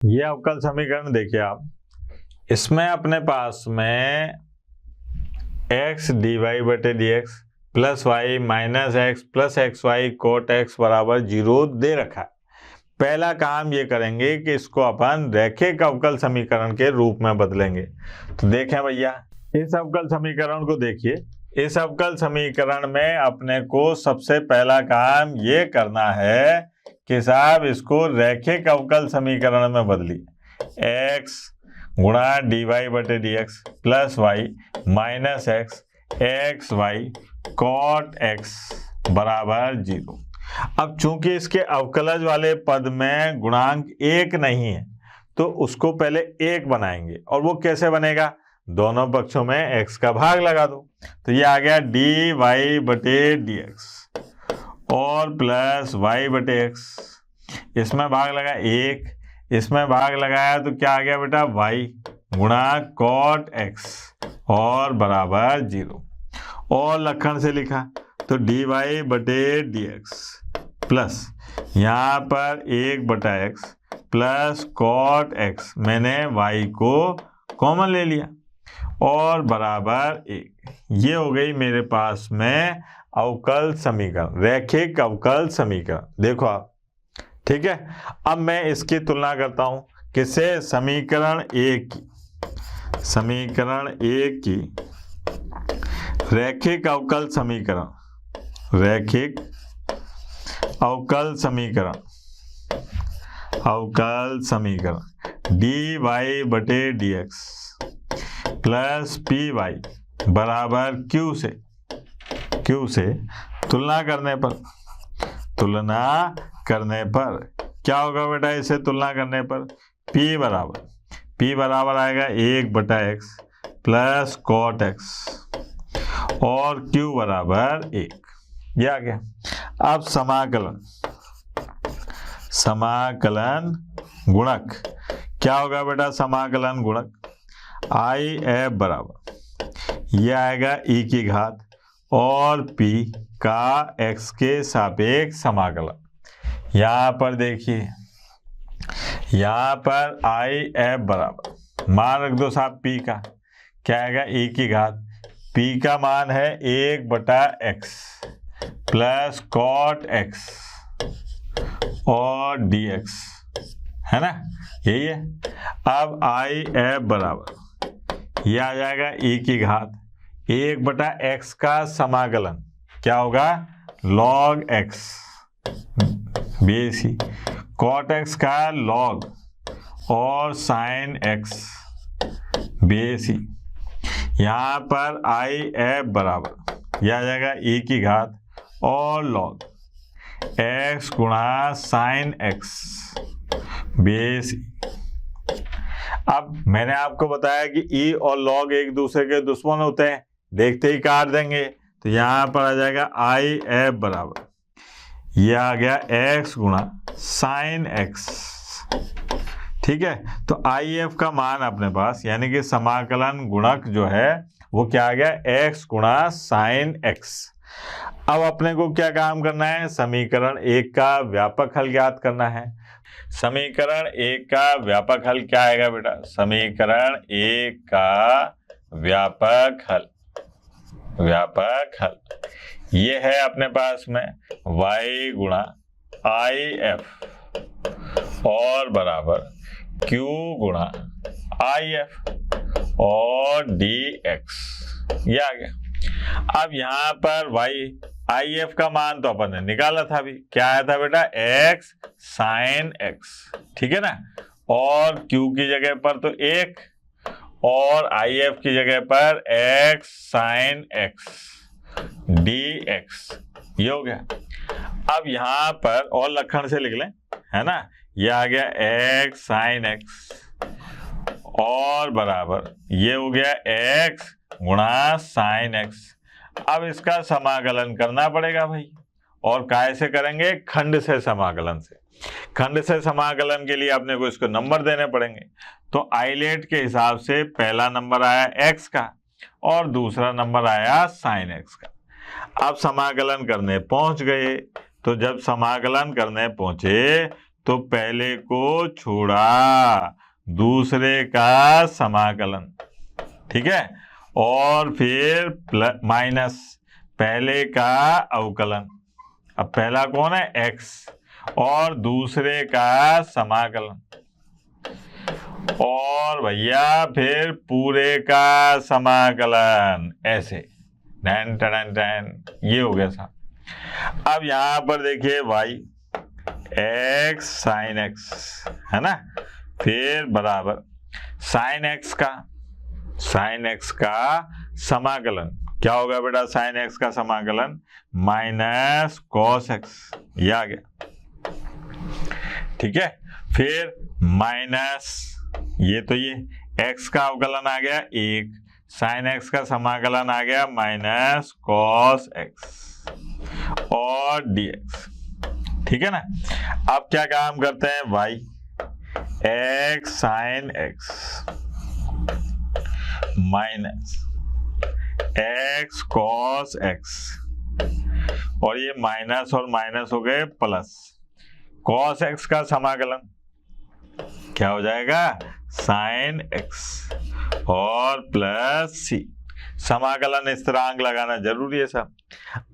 ये अवकल समीकरण देखिए आप, इसमें अपने पास में x dy बटे D X plus Y minus X plus X Y cot X बराबर 0 दे रखा है। पहला काम ये करेंगे कि इसको अपन रैखिक अवकल समीकरण के रूप में बदलेंगे। तो देखें भैया, इस अवकल समीकरण को देखिए। इस अवकल समीकरण में अपने को सबसे पहला काम ये करना है कि साहब इसको रैखिक अवकल समीकरण में बदलिए। x गुणा डी वाई बटे D X plus Y minus X X Y cot X बराबर 0। अब चूंकि इसके अवकलज वाले पद में गुणांक 1 नहीं है तो उसको पहले 1 बनाएंगे। और वो कैसे बनेगा? दोनों पक्षों में x का भाग लगा दो। तो ये आ गया डी वाई बटे डी एक्स और प्लस वाई बटे एक्स, इसमें भाग लगा 1, इसमें भाग लगाया तो क्या आ गया बेटा? y गुणा कॉट एक्स और बराबर 0। और लक्षण से लिखा तो डी वाई बटे डी एक्स प्लस यहाँ पर 1 बटा एक्स प्लस कॉट एक्स, मैंने y को कॉमन ले लिया और बराबर 1। ये हो गई मेरे पास में अवकल समीकरण, रैखिक अवकल समीकरण। देखो आप, ठीक है। अब मैं इसकी तुलना करता हूं किससे? समीकरण 1 की। समीकरण 1 की रैखिक अवकल समीकरण, रैखिक अवकल समीकरण, अवकल समीकरण डी वाई बटे D X plus P Y बराबर क्यू से, क्यू से तुलना करने पर, तुलना करने पर क्या होगा बेटा? इसे तुलना करने पर P बराबर आएगा 1 बटा एक्स प्लस कॉट एक्स और Q बराबर 1। ये आ गया। अब समाकलन, समाकलन गुणक क्या होगा बेटा? समाकलन गुणक आई एफ बराबर ये आएगा e की घात और p का x के सापेक्ष समाकलन। यहाँ पर देखिए, यहाँ पर आई एफ बराबर मान रख दो साहब p का, क्या आएगा? e की घात, p का मान है 1 बटा x प्लस कॉट x और dx, है ना? यही है। अब आई एफ बराबर ये आ जाएगा e की घात 1 बटा x का समाकलन, क्या होगा? log x बेसी cot x का log और sin x बेसी। यहाँ पर आई एफ बराबर यह आ जाएगा e की घात और log x गुणा sin x बेसी। अब मैंने आपको बताया कि e और log एक दूसरे के दुश्मन होते हैं, देखते ही काट देंगे। तो यहाँ पर आ जाएगा आई एफ बराबर ये आ गया x गुणा साइन x, ठीक है। तो आई एफ का मान अपने पास यानी कि समाकलन गुणक जो है वो क्या आ गया? x गुणा साइन x। अब अपने को क्या काम करना है? समीकरण 1 का व्यापक हल ज्ञात करना है। समीकरण 1 का व्यापक हल क्या आएगा बेटा? समीकरण 1 का व्यापक हल, व्यापक हल ये है अपने पास में y गुणा आई एफ और बराबर q गुणा आई एफ और डी एक्स, ये आ गया। अब यहाँ पर आई एफ का मान तो अपन ने निकाला था अभी, क्या आया था बेटा? x साइन x, ठीक है ना। और q की जगह पर तो 1 और आई एफ की जगह पर x साइन x dx, ये हो गया। अब यहाँ पर और लक्षण से लिख लें, है ना। ये आ गया x साइन x और बराबर ये हो गया x गुणा साइन x। अब इसका समाकलन करना पड़ेगा भाई, और काय से करेंगे? खंड से समाकलन से। खंड से समाकलन के लिए अपने को इसको नंबर देने पड़ेंगे। तो आइलेट के हिसाब से पहला नंबर आया x का और दूसरा नंबर आया साइन x का। अब समाकलन करने पहुंच गए, तो जब समाकलन करने पहुंचे तो पहले को छोड़ा, दूसरे का समाकलन, ठीक है, और फिर प्लस माइनस पहले का अवकलन। अब पहला कौन है, x, और दूसरे का समाकलन, और भैया फिर पूरे का समाकलन, ऐसे टन टन टन, ये हो गया साहब। अब यहां पर देखिए y x साइन x है ना, फिर बराबर साइन x का समाकलन क्या होगा बेटा, साइन x का समाकलन माइनस कॉस x, ये आ गया, ठीक है। फिर माइनस ये तो ये x का अवकलन आ गया 1, साइन x का समाकलन आ गया माइनस कॉस x और dx, ठीक है ना। अब क्या काम करते हैं, y x sine x minus x cos x, और ये माइनस और माइनस हो गए प्लस, कॉस x का समाकलन क्या हो जाएगा, साइन x और प्लस c, समाकलन स्थिरांक लगाना जरूरी है साहब।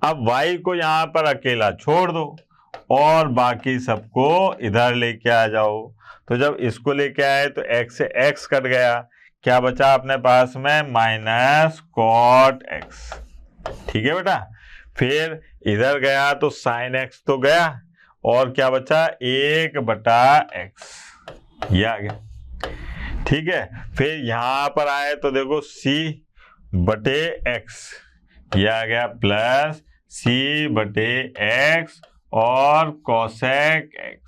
अब y को यहां पर अकेला छोड़ दो और बाकी सबको इधर लेके आ जाओ, तो जब इसको लेके आए तो x से x कट गया, क्या बचा अपने पास में, माइनस कॉट x, ठीक है बेटा। फिर इधर गया तो साइन x तो गया, और क्या बचा, 1/x, ये आ गया, ठीक है। फिर यहां पर आए तो देखो c/x, ये आ गया प्लस c/x और कोसेक x,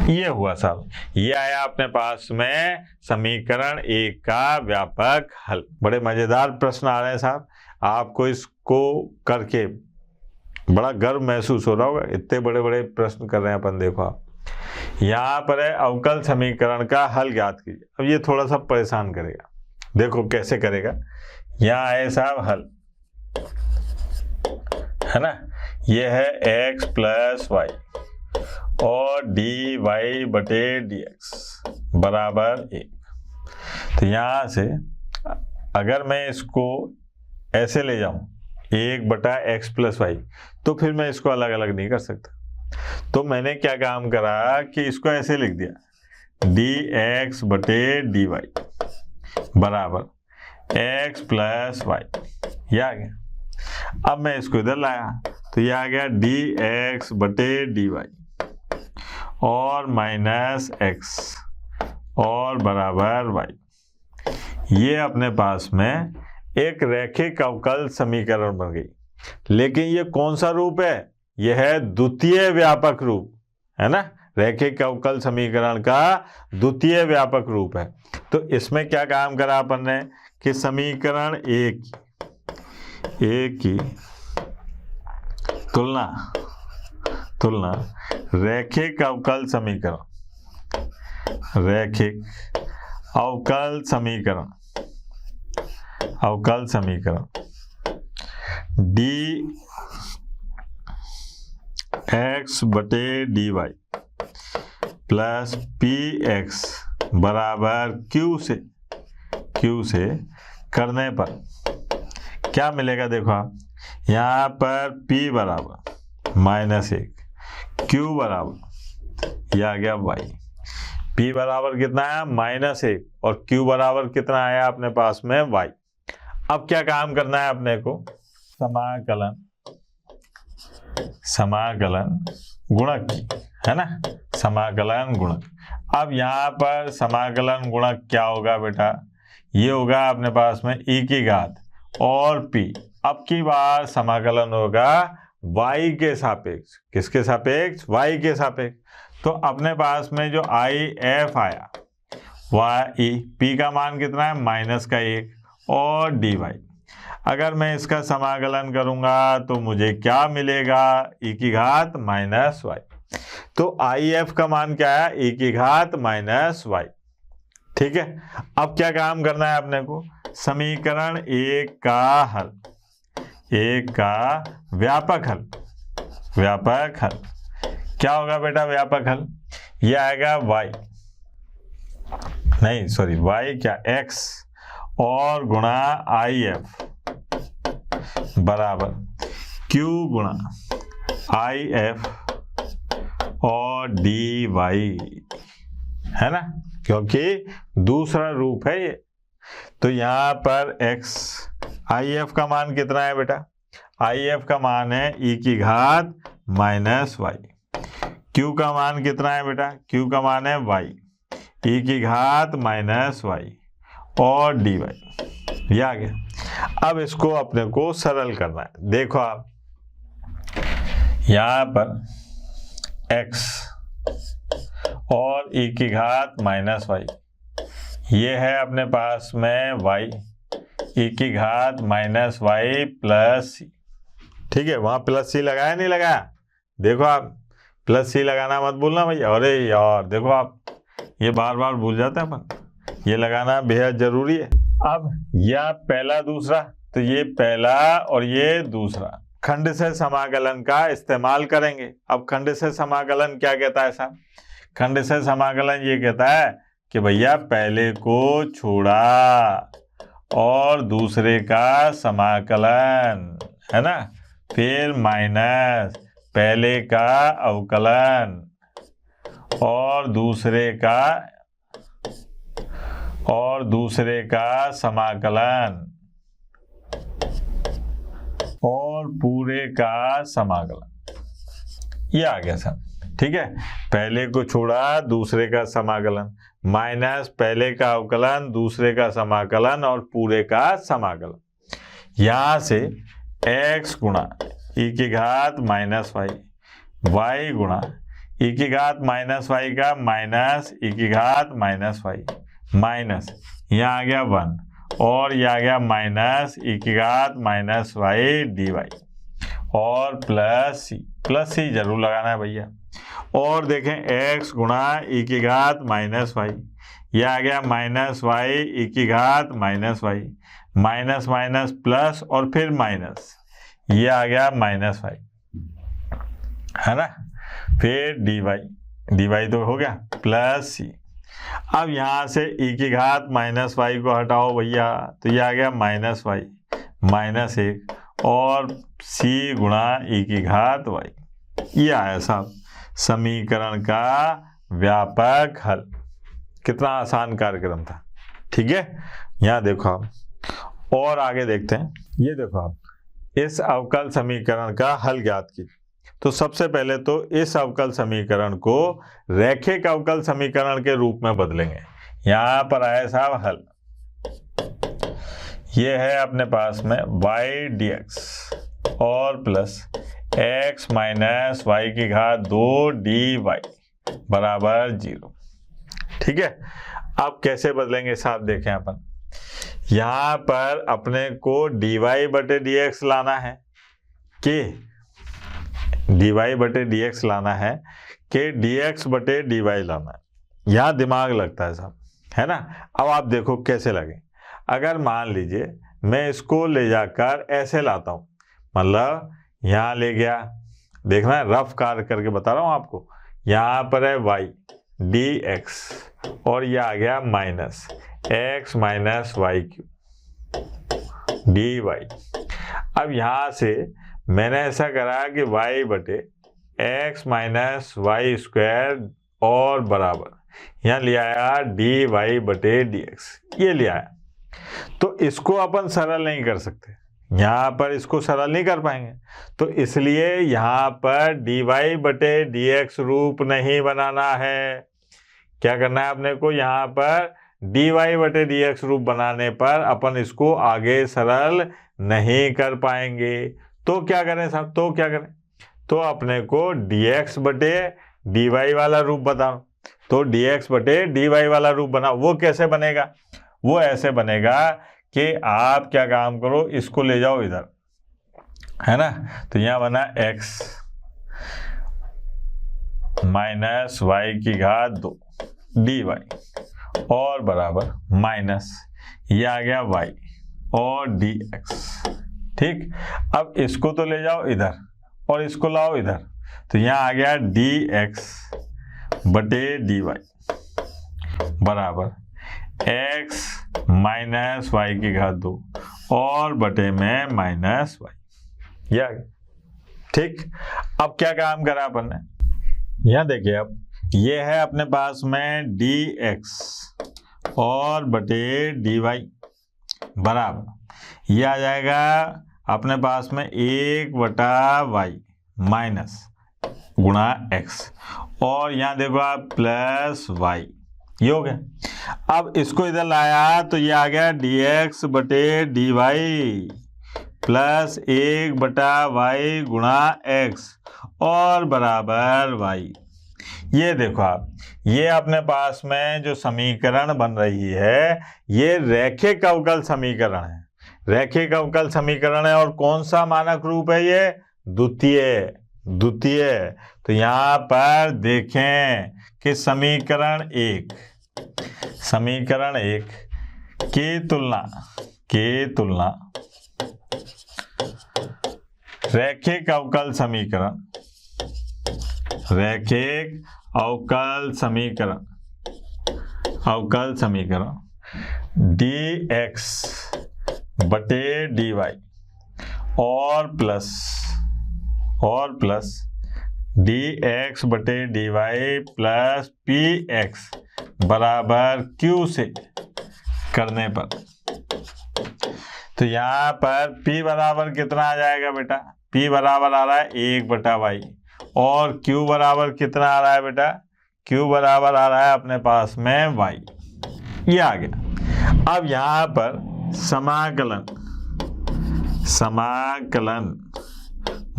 ये हुआ साहब। ये आया अपने पास में समीकरण 1 का व्यापक हल। बड़े मजेदार प्रश्न आ रहे हैं साहब, आपको इसको करके बड़ा गर्व महसूस हो रहा होगा, इतने बड़े बड़े प्रश्न कर रहे हैं अपन। देखो आप यहाँ पर है अवकल समीकरण का हल ज्ञात कीजिए। अब ये थोड़ा सा परेशान करेगा, देखो कैसे करेगा। यहाँ है साहब हल, है ना, ये है x प्लस वाई और dy/dx बराबर 1। तो यहाँ से अगर मैं इसको ऐसे ले जाऊं 1/x प्लस वाई, तो फिर मैं इसको अलग अलग नहीं कर सकता। तो मैंने क्या काम करा कि इसको ऐसे लिख दिया dx/dy बराबर x प्लस वाई, ये आ गया। अब मैं इसको इधर लाया तो ये आ गया dx/dy और माइनस x और बराबर y। ये अपने पास में एक रैखिक अवकल समीकरण बन गई। लेकिन ये कौन सा रूप है, यह है द्वितीय व्यापक रूप, है ना, रैखिक अवकल समीकरण का द्वितीय व्यापक रूप है। तो इसमें क्या काम करा अपन ने कि समीकरण एक की तुलना रैखिक अवकल समीकरण dx/dy प्लस px बराबर q से करने पर क्या मिलेगा, देखो आप यहाँ पर p बराबर -1, q बराबर, यह आ गया y, p बराबर कितना है -1 और q बराबर कितना आया अपने पास में y। अब क्या काम करना है अपने को, समाकलन गुणक की, है ना, समाकलन गुणक। अब यहाँ पर समाकलन गुणक क्या होगा बेटा, ये होगा अपने पास में e की घात और p। अब की बार समाकलन होगा y के सापेक्ष, किसके सापेक्ष, y के सापेक्ष। तो अपने पास में जो IF आया p का मान कितना है, -1 और dy। अगर मैं इसका समाकलन करूंगा तो मुझे क्या मिलेगा, e की घात -y। तो IF का मान क्या है, e की घात -y, ठीक है। अब क्या काम करना है अपने को, समीकरण 1 का हल, 1 का व्यापक हल क्या होगा बेटा व्यापक हल? ये आएगा y, नहीं सॉरी y क्या x और गुणा IF बराबर q गुणा IF और dy, है ना, क्योंकि दूसरा रूप है ये। तो यहाँ पर x, IF का मान कितना है बेटा? IF का मान है e की घात माइनस y। q का मान कितना है बेटा? q का मान है y, e की घात माइनस y और dy। ये आ गया। अब इसको अपने को सरल करना है। देखो आप यहाँ पर x और e की घात माइनस y, ये है अपने पास में y, e की घात माइनस y प्लस c। ठीक है, वहां प्लस सी लगाया नहीं लगाया? देखो आप, प्लस सी लगाना मत भूलना भैया। अरे यार देखो आप, ये बार बार भूल जाते हैं अपन, ये लगाना बेहद जरूरी है। अब यह पहला दूसरा, तो ये पहला और ये दूसरा खंड से समाकलन का इस्तेमाल करेंगे। अब खंड से समाकलन क्या कहता है साहब? खंड से समाकलन ये कहता है कि भैया पहले को छोड़ा और दूसरे का समाकलन, है ना, फिर माइनस पहले का अवकलन और दूसरे का समाकलन और पूरे का समाकलन। ये आ गया सर। ठीक है, पहले को छोड़ा दूसरे का समाकलन, माइनस पहले का अवकलन दूसरे का समाकलन और पूरे का समाकलन। यहां से x गुणा e की घात माइनस y, y गुणा e की घात माइनस y का माइनस e की घात माइनस y, माइनस यहाँ आ गया 1 और यह आ गया माइनस e की घात माइनस y dy और प्लस सी जरूर लगाना है भैया। और देखें x गुणा e की घात माइनस y, यह आ गया माइनस y e की घात minus y, minus minus plus और फिर माइनस, ये आ गया माइनस y, है ना, फिर dy तो हो गया प्लस c। अब यहाँ से e की घात माइनस y को हटाओ भैया, तो ये आ गया माइनस y माइनस 1 और c गुणा e की घात y। ये आया साहब समीकरण का व्यापक हल। कितना आसान कार्यक्रम था। ठीक है, यहाँ देखो आप और आगे देखते हैं। ये देखो आप, इस अवकल समीकरण का हल ज्ञात कीजिए। तो सबसे पहले तो इस अवकल समीकरण को रैखिक अवकल समीकरण के रूप में बदलेंगे। यहाँ पर आया साहब हल, ये है अपने पास में y dx और प्लस x माइनस y की घात 2 dy बराबर 0। ठीक है, अब कैसे बदलेंगे साहब, देखें अपन यहाँ पर अपने को dy बटे dx लाना है कि dy बटे dx लाना है कि dx बटे dy लाना है। यहाँ दिमाग लगता है साहब, है ना। अब आप देखो कैसे लगे। अगर मान लीजिए मैं इसको ले जाकर ऐसे लाता हूँ, मतलब यहाँ ले गया, देखना है रफ कार्य करके बता रहा हूँ आपको। यहाँ पर है y dx और ये आ गया minus x minus y cube dy। अब यहाँ से मैंने ऐसा करा कि y बटे x माइनस वाई स्क्वायर और बराबर यहाँ ले आया dy बटे dx, ये ले आया। तो इसको अपन सरल नहीं कर सकते, यहाँ पर इसको सरल नहीं कर पाएंगे, तो इसलिए यहाँ पर dy बटे dx रूप नहीं बनाना है। क्या करना है अपने को, यहाँ पर dy बटे dx रूप बनाने पर अपन इसको आगे सरल नहीं कर पाएंगे। तो क्या करें साहब, तो क्या करें, तो अपने को dx बटे dy वाला रूप बताओ। तो dx बटे dy वाला रूप बनाओ। वो कैसे बनेगा, वो ऐसे बनेगा कि आप क्या काम करो, इसको ले जाओ इधर, है ना। तो यहाँ बना x माइनस y की घात 2 dy और बराबर माइनस ये आ गया y और dx। ठीक, अब इसको तो ले जाओ इधर और इसको लाओ इधर, तो यहाँ आ गया dx बटे dy बराबर x माइनस वाई की घात 2 और बटे में माइनस वाई। यह ठीक। अब क्या काम करा अपन ने, यहाँ देखिए, अब ये है अपने पास में dx और बटे dy बराबर, ये आ जाएगा अपने पास में 1/y माइनस गुणा x, और यहाँ देखो आप प्लस y, ये हो गया। अब इसको इधर लाया तो ये आ गया dx बटे dy प्लस 1/y गुणा x और बराबर y। ये देखो आप, ये अपने पास में जो समीकरण बन रही है ये रैखिक अवकल समीकरण है, रैखिक अवकल समीकरण है। और कौन सा मानक रूप है ये, द्वितीय। तो यहाँ पर देखें कि समीकरण एक की तुलना रैखिक अवकल समीकरण dx बटे dy और प्लस dx बटे dy प्लस px बराबर q से करने पर, तो यहाँ पर p बराबर कितना आ जाएगा बेटा, p बराबर आ रहा है 1/y और q बराबर कितना आ रहा है बेटा, q बराबर आ रहा है अपने पास में y। ये आ गया। अब यहाँ पर समाकलन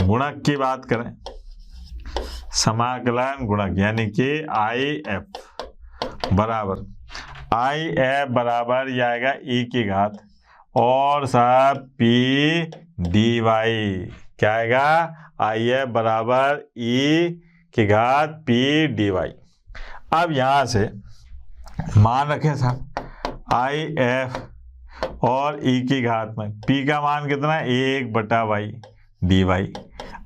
गुणक की बात करें, समाकलन गुणक यानी कि IF बराबर ये आएगा e की घात और सब p dy, क्या आएगा, IF बराबर e की घात p dy। अब यहाँ से मान रखें साहब IF और e की घात में p का मान कितना है, 1/y dy।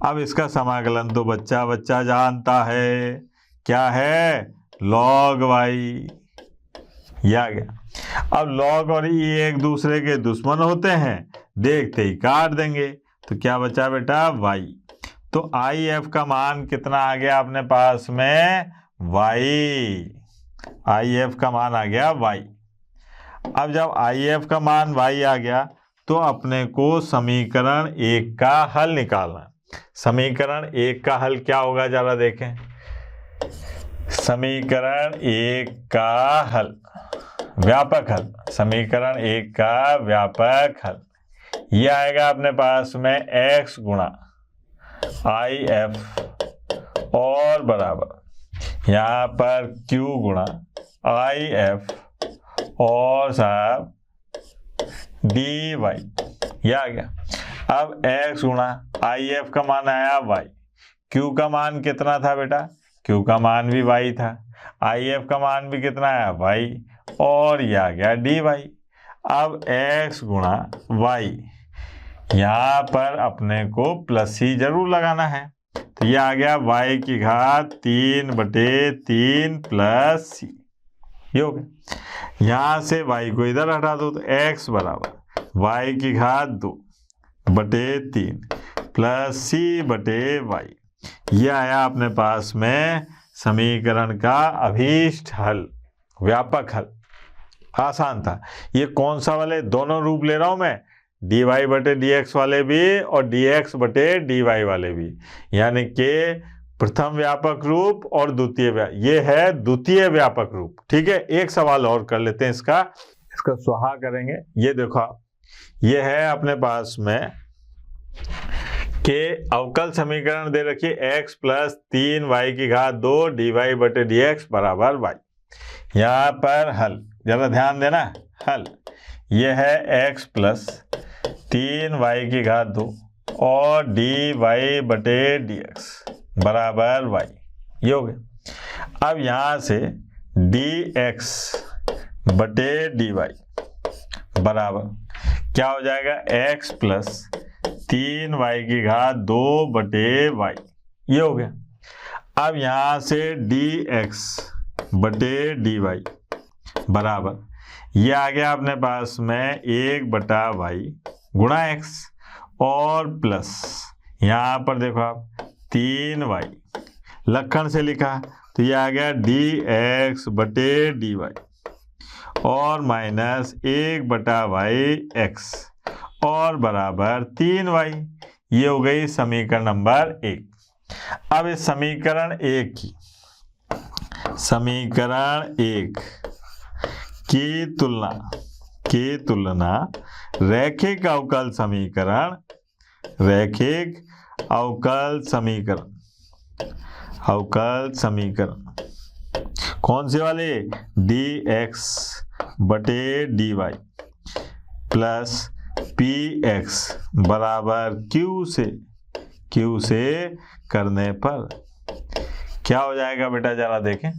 अब इसका समाकलन तो बच्चा जानता है, क्या है, log y। ये आ गया। अब log और e एक दूसरे के दुश्मन होते हैं, देखते ही काट देंगे, तो क्या बचा बेटा, y। तो IF का मान कितना आ गया अपने पास में, y। IF का मान आ गया y। अब जब IF का मान y आ गया तो अपने को समीकरण एक का हल निकालना। समीकरण एक का हल क्या होगा, जरा देखें। समीकरण एक का हल, व्यापक हल, समीकरण एक का व्यापक हल, ये आएगा अपने पास में x गुणा IF और बराबर यहाँ पर q गुणा IF और साहब dy, ये आ गया। अब x गुणा IF का मान आया y, q का मान कितना था बेटा, q का मान भी y था, IF का मान भी कितना आया, y, और ये आ गया dy। अब x गुणा y, यहाँ पर अपने को प्लस ही जरूर लगाना है, तो ये आ गया y की घात 3/3 प्लस c, ये हो गया। यहाँ से y को इधर हटा दो तो x बराबर y की घात 2/3 प्लस c/y। ये आया अपने पास में समीकरण का अभीष्ट हल, व्यापक हल। आसान था। ये कौन सा वाले, दोनों रूप ले रहा हूं मैं, dy/dx वाले भी और dx/dy वाले भी, यानी कि प्रथम व्यापक रूप और द्वितीय ये है द्वितीय व्यापक रूप। ठीक है, एक सवाल और कर लेते हैं, इसका स्वाहा करेंगे। ये देखो, ये है अपने पास में के अवकल समीकरण दे रखिए x प्लस 3y की घात 2 dy/dx बराबर y। यहाँ पर हल, जरा ध्यान देना, हल ये है x प्लस 3y की घात 2 और dy/dx बराबर y, ये हो गया। अब यहाँ से dx/dy बराबर क्या हो जाएगा, x प्लस 3y की घात 2/y, ये हो गया। अब यहाँ से dx बटे dy बराबर ये आ गया अपने पास में 1/y गुणा x और प्लस यहाँ पर देखो आप 3y लक्षण से लिखा तो ये आ गया dx बटे dy और माइनस 1/y x और बराबर 3y। ये हो गई समीकरण नंबर 1। अब इस समीकरण 1 की तुलना रैखिक अवकल समीकरण कौन से वाले dx बटे dy प्लस px बराबर q से करने पर क्या हो जाएगा बेटा, जरा देखें।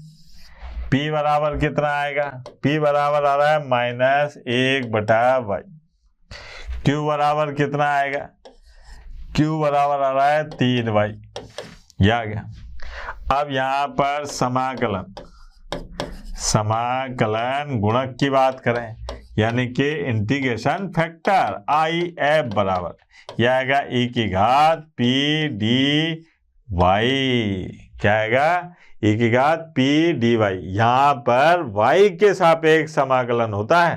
p बराबर कितना आएगा, p बराबर आ रहा है -1/y। q बराबर कितना आएगा, q बराबर आ रहा है 3y। यह आ गया। अब यहाँ पर समाकलन गुणक की बात करें यानी कि इंटीग्रेशन फैक्टर IF बराबर यह आएगा e की घात p dy। क्या आएगा, e की घात p dy। यहाँ पर y के सापेक्ष समाकलन होता है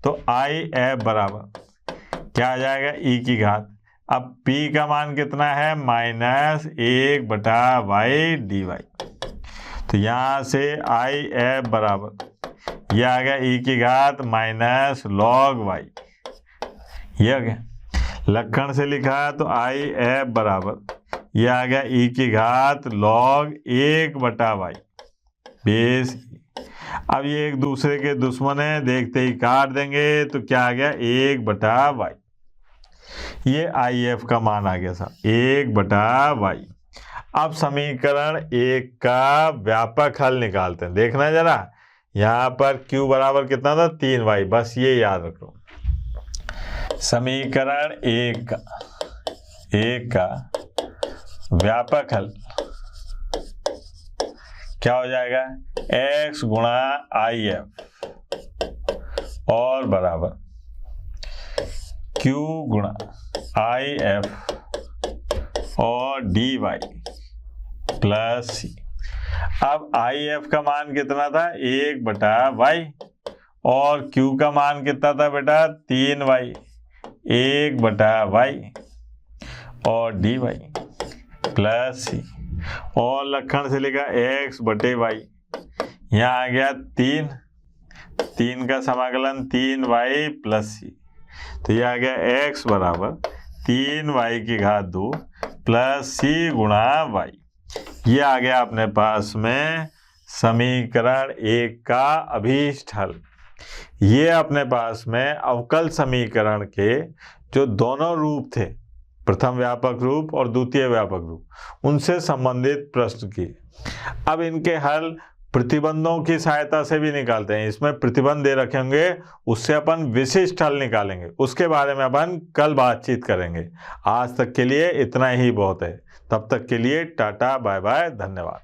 तो IF बराबर क्या आ जाएगा, e की घात। अब p का मान कितना है, -1/y dy। तो यहाँ से IF बराबर यह आ गया e की घात -log y। यह आ गया। लक्षण से लिखा तो IF बराबर यह आ गया e की घात log 1/y बेस। अब ये एक दूसरे के दुश्मन है, देखते ही काट देंगे तो क्या आ गया 1/y। ये IF का मान आ गया साहब 1/y। अब समीकरण 1 का व्यापक हल निकालते हैं। देखना जरा, यहाँ पर q बराबर कितना था 3y, बस ये याद रखो। समीकरण 1 का व्यापक हल क्या हो जाएगा, x गुणा IF और बराबर q गुणा IF और dy प्लस c। अब IF का मान कितना था 1/y और q का मान कितना था बेटा 3y, 1/y और dy प्लस c और लक्षण से लिखा x बटे y। यहाँ आ गया 3 का समाकलन 3y प्लस c। तो यह आ गया x बराबर 3y की घात 2 प्लस c गुणा y। ये आ गया अपने पास में समीकरण 1 का अभीष्ट हल। ये अपने पास में अवकल समीकरण के जो दोनों रूप थे, प्रथम व्यापक रूप और द्वितीय व्यापक रूप, उनसे संबंधित प्रश्न किए। अब इनके हल प्रतिबंधों की सहायता से भी निकालते हैं। इसमें प्रतिबंध दे रखे होंगे, उससे अपन विशिष्ट हल निकालेंगे, उसके बारे में अपन कल बातचीत करेंगे। आज तक के लिए इतना ही बहुत है। तब तक के लिए टाटा बाय बाय, धन्यवाद।